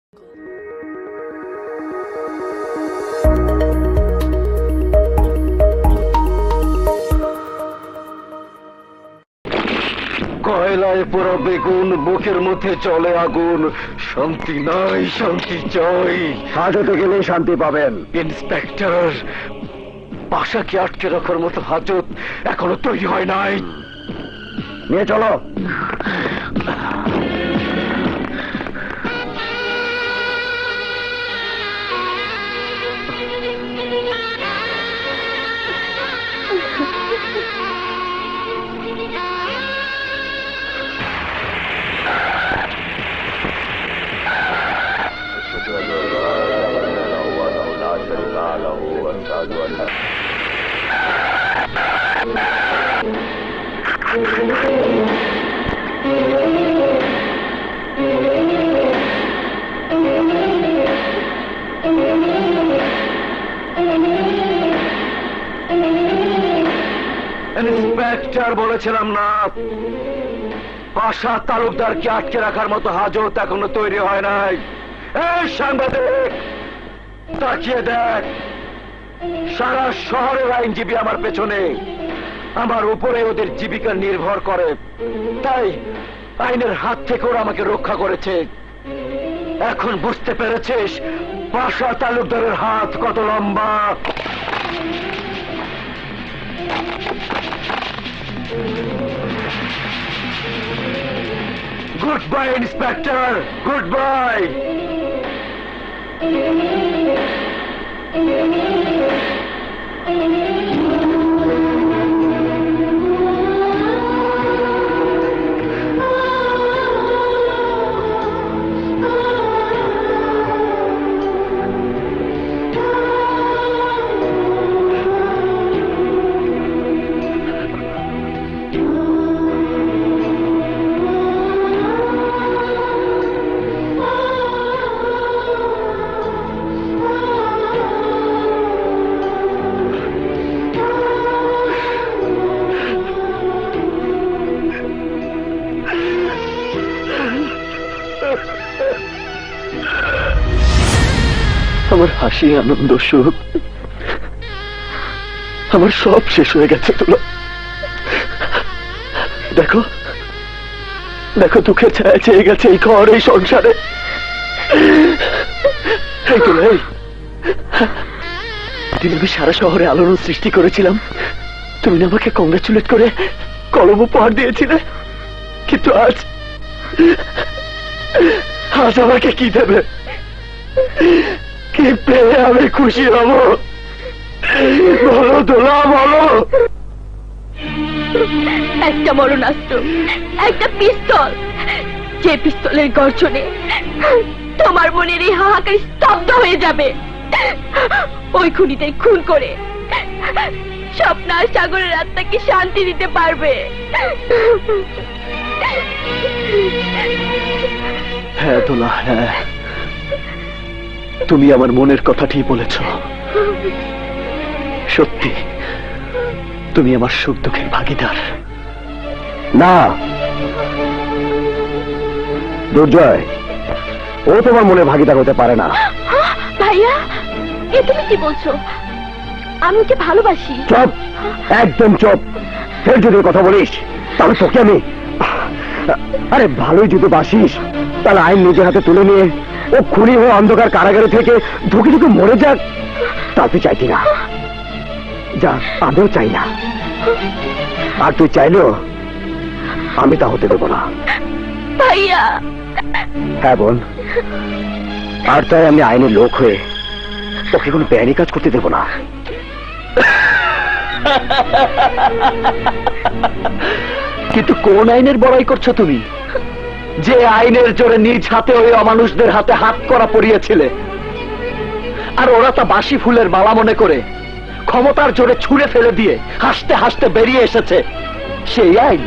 কয়লায় পুরো বেগুন, মুখের মধ্যে চলে আগুন, শান্তি নাই, শান্তি চাই। হাজতে গেলে শান্তি পাবেন। ইন্সপেক্টর, বাসাকে আটকে রাখার মতো হাজত এখনো তৈরি হয় নাই। নিয়ে চলো। ইন্সপেক্টর, বলেছিলাম না পাশা তালুকদারকে আটকে রাখার মতো হাজত এখনো তৈরি হয় নাই। এই সাংবাদিক, তাকিয়ে দেখ, সারা শহরের আইনজীবী আমার পেছনে, আমার উপরে ওদের জীবিকা নির্ভর করে। তাই আইনের হাত থেকে ওরা আমাকে রক্ষা করেছে। এখন বুঝতে পেরেছিস পাশা তালুকদারের হাত কত লম্বা? Good bye inspector, good bye. আমার হাসি, আনন্দ, সুখ, আমার সব শেষ হয়ে গেছে। তুলো, দেখো দেখো, দুঃখে ছায়া চেয়ে গেছে এই ঘর, এই সংসারে। এই তুলো, এই দিন আমি সারা শহরে আলোড়ন সৃষ্টি করেছিলাম, তুমি না আমাকে কংগ্রেচুলেট করে কলম উপহার দিয়েছিলে। কিন্তু আজ আজ আমাকে কি দেবে? কি পেয়ে আমি খুশি হব? বলো দোলা, বলো। একটা মরণাস্ত্র, একটা পিস্তল, যে পিস্তলের গর্জনে তোমার মনের এই হাহাকার স্তব্ধ হয়ে যাবে। ওই খুনিতে খুন করে স্বপ্নার সাগরের আত্মাকে শান্তি দিতে পারবে। হ্যাঁ দোলা, হ্যাঁ, তুমি আমার মনের কথাটি বলেছ। সত্যি তুমি আমার সুখ দুঃখের ভাগিদার। না দুর্জয়, ও তোমার মনে ভাগিদার হতে পারে না। ভাইয়া, এ তুমি কি বলছো? আমি ওকে ভালোবাসি। চুপ, একদম চুপ। ফের যদি কথা বলিস তাহলে তোকে আমি... আরে ভালোই যদি বাসিস তাহলে আইন নিজের হাতে তুলে নিয়ে ও খুনি হয়ে অন্ধকার কারাগারে থেকে ঢুকে ঢুকে মরে যাক, তা তুই চাইতি না। যা, আমিও চাই না। আর তুই চাইলেও আমি তা হতে দেব না। ভাইয়া। হ্যাঁ বোন, আর তাই আমি আইনের লোক হয়ে ওকে কোনো বেআইনি কাজ করতে দেব না। কিন্তু কোন আইনের বড়াই করছো তুমি, যে আইনের জোরে নিজ হাতে ওই অমানুষদের হাতে হাত করা পড়িয়েছিলে, আর ওরা তা বাসি ফুলের মালা মনে করে ক্ষমতার জোরে ছুঁড়ে ফেলে দিয়ে হাসতে হাসতে বেরিয়ে এসেছে সেই আইন।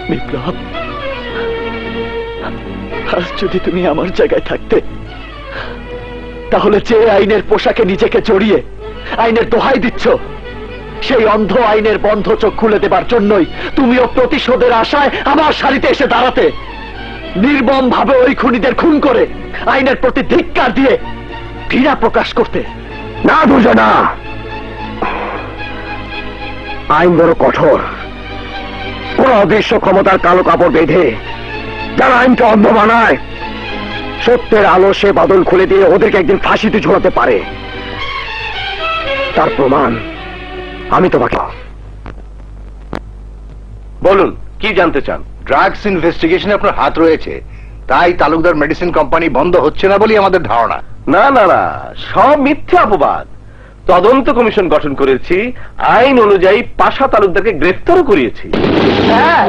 বিপ্লব, আজ যদি তুমি আমার জায়গায় থাকতে, তাহলে যে আইনের পোশাকে নিজেকে জড়িয়ে আইনের দোহাই দিচ্ছ, সেই অন্ধ আইনের বন্ধ চোখ খুলে দেবার জন্যই তুমিও প্রতিশোধের আশায় আমার সারিতে এসে দাঁড়াতে। নির্মম ভাবে ওই খুনিদের খুন করে আইনের প্রতি ধিক্কার দিয়ে ঘৃণা প্রকাশ করতে। না দুর্জনা, আইন বড় কঠোর। কোন অদৃশ্য ক্ষমতার কালো কাপড় বেঁধে যারা আইনকে অন্ধ বানায়, সত্যের আলো সে বাদল খুলে দিয়ে ওদেরকে একদিন ফাঁসিতে ঝোলাতে পারে। তার প্রমাণ আমি তোমাকে। বলুন, কি জানতে চান? ড্রাগস ইনভেস্টিগেশনে আপনার হাত রয়েছে, তাই তালুকদার মেডিসিন কোম্পানি বন্ধ হচ্ছে না বলেই আমাদের ধারণা। না না না, সব মিথ্যা অপবাদ। তদন্ত কমিশন গঠন করেছি, আইন অনুযায়ী পাশা তালুকদারকে গ্রেফতারও করিয়েছি। হ্যাঁ,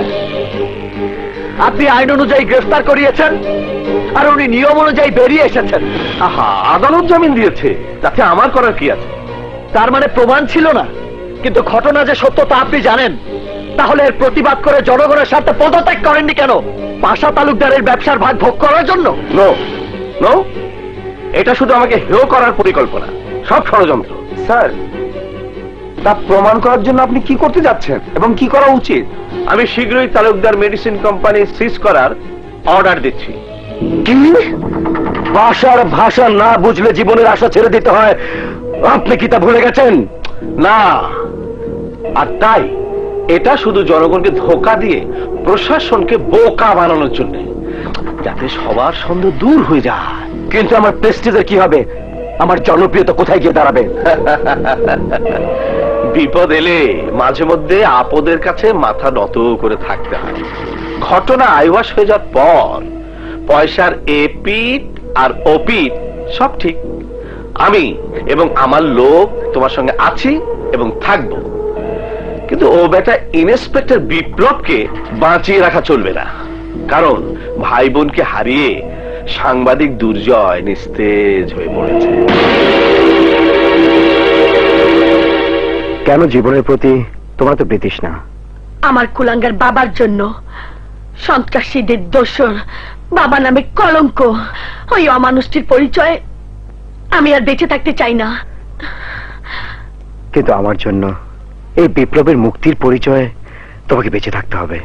আপনি আইন অনুযায়ী গ্রেফতার করিয়েছেন, আর উনি নিয়ম অনুযায়ী বেরিয়ে এসেছেন। আহা, আদালত জামিন দিয়েছে, তাতে আমার করার কি আছে? তার মানে প্রমাণ ছিল না, কিন্তু ঘটনা যে সত্য তা আপনি জানেন। তাহলে এর প্রতিবাদ করে জনগণের সাথে পদত্যাগ করেননি কেন? পাশা তালুকদারের ব্যবসার ভাগ ভোগ করার জন্য? নো নো, এটা শুধু আমাকে হেয় করার পরিকল্পনা, সব ষড়যন্ত্র। স্যার, তা প্রমাণ করার জন্য আপনি কি করতে যাচ্ছেন এবং কি করা উচিত? আমি শীঘ্রই তালুকদার মেডিসিন কোম্পানি সিজ করার অর্ডার দিচ্ছি। কি? ভাষার ভাষা না বুঝলে জীবনের আশা ছেড়ে দিতে হয়, আপনি কি তা ভুলে গেছেন? না, আর তাই এটা শুধু জনগণকে ধোঁকা দিয়ে প্রশাসনকে বোকা বানানোর জন্য, যাতে সবার সন্দেহ দূর হয়ে যায়। কিন্তু আমার প্রেস্টিজের কি হবে? আমার জনপ্রিয়তা কোথায় গিয়ে দাঁড়াবে? বিপদ এলে মাঝে মধ্যে আপদের কাছে মাথা নত করে থাকতে হয়। ঘটনা আইওয়াস হয়ে যাওয়ার পর পয়সার এপিট আর ওপিট সব ঠিক। আমি এবং আমার লোক তোমার সঙ্গে আছি এবং থাকবো, কিন্তু ও বেটা ইন্সপেক্টর বিপ্লবকে বাঁচিয়ে রাখা চলবে না। কারণ ভাই বোনকে হারিয়ে সাংবাদিক দুর্জয় নিস্তেজ হয়ে পড়েছে। কেন জীবনের প্রতি তোমার তো ব্রিটিশ না? আমার কুলাঙ্গার বাবার জন্য, সন্ত্রাসীদের দোসর বাবা নামে কলঙ্ক, ওই অমানুষটির পরিচয় আমি আর বেঁচে থাকতে চাই না। কিন্তু আমার জন্য এই বিপ্লবের মুক্তির পরিচয় তোমাকে বেঁচে থাকতে হবে।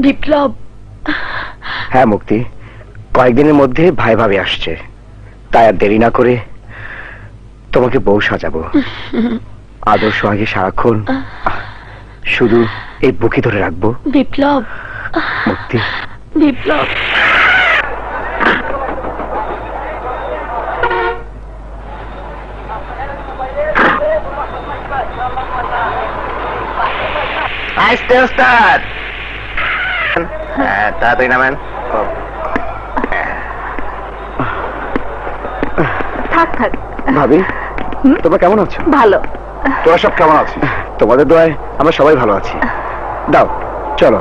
বিপ্লব? হ্যাঁ মুক্তি, কয়েকদিনের মধ্যে ভাই ভাবি আসছে, তাই আর দেরি না করে তোমাকে বউ সাজাবো। আদর্শ আগে সারাক্ষণ শুধু এই বুকে ধরে রাখবো। বিপ্লব, মুক্তি, বিপ্লব। তাড়াতাড়ি নামেন। থাক থাক। ভাবি, তোমরা কেমন আছো? ভালো। তোরা সব কেমন আছিস? তোমাদের দয়ায় আমরা সবাই ভালো আছি। দাও চলো।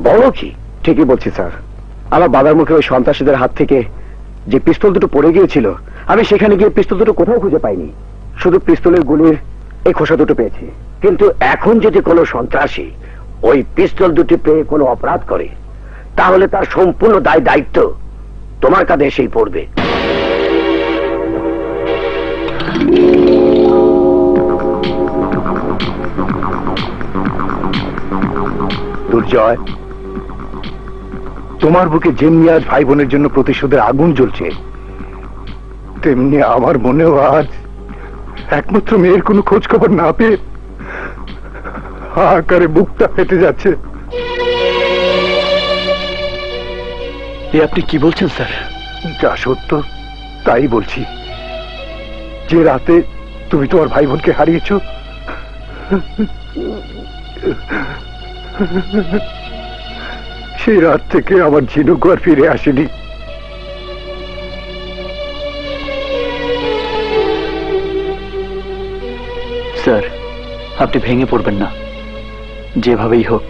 বড় কি? ঠিকই বলছি স্যার, আমার বাবার মুখে ওই সন্ত্রাসীদের হাত থেকে যে পিস্তল দুটো পড়ে গিয়েছিল, আমি সেখানে গিয়ে পিস্তল দুটো কোথাও খুঁজে পাইনি, শুধু পিস্তলের গুলির এই খোসা দুটো পেয়েছি। কিন্তু এখন যদি কোনো সন্ত্রাসী ওই পিস্তল দুটি পেয়ে কোনো অপরাধ করে, তাহলে তার সম্পূর্ণ দায় দায়িত্ব তোমার কাঁধে এসেই পড়বে। দুর্জয়, তোমার বুকে যেমনি আজ ভাই বোনের জন্য প্রতিশোধের আগুন জ্বলছে, তেমনি আমার মনেও আজ একমাত্র মেয়ের কোনো খোঁজ খবর না পেয়ে হাহাকারে বুকটা ফেটে যাচ্ছে। আপনি কি বলছেন স্যার? যা সত্য তাই বলছি। যে রাতে তুমি তোমার ভাই বোনকে হারিয়েছো। সেই রাত থেকে আমার ঝিনুক আর ফিরে আসেনি। স্যার, আপনি ভেঙে পড়বেন না, যেভাবেই হোক